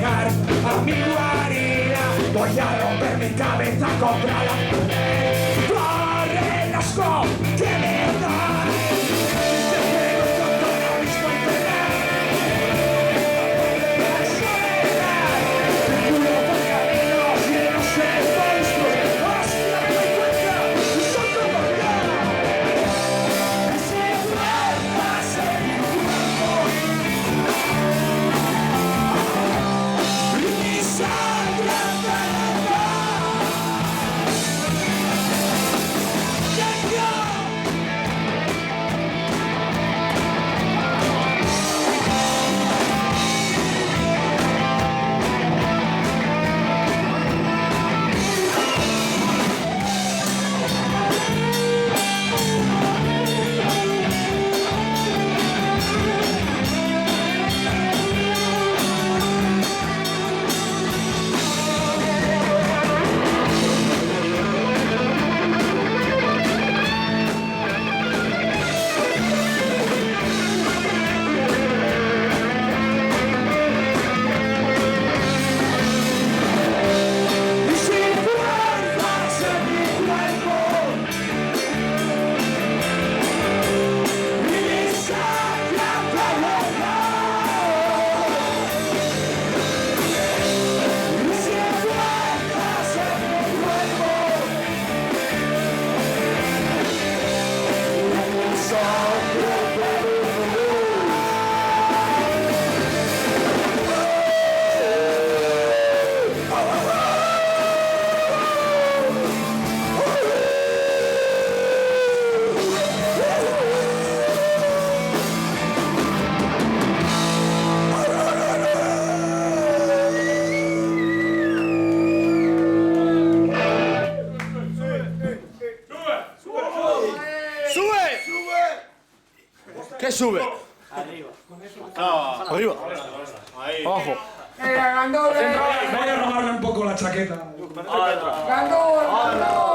llegar a mi guarida. Voy a romper mi cabeza contra la pared. Corre el asco que me da. Te pego con ahora mismo en penal. La soledad, el culo por caminos llenos de monstruos. Hostia, me doy cuenta, son como yo. Ese vuelvas en mi cuerpo. Y mi sangre envenenada. ¿Qué sube? Arriba. Arriba. Ahí. Abajo. Gandoble. Voy a robarle un poco la chaqueta. Gandoble.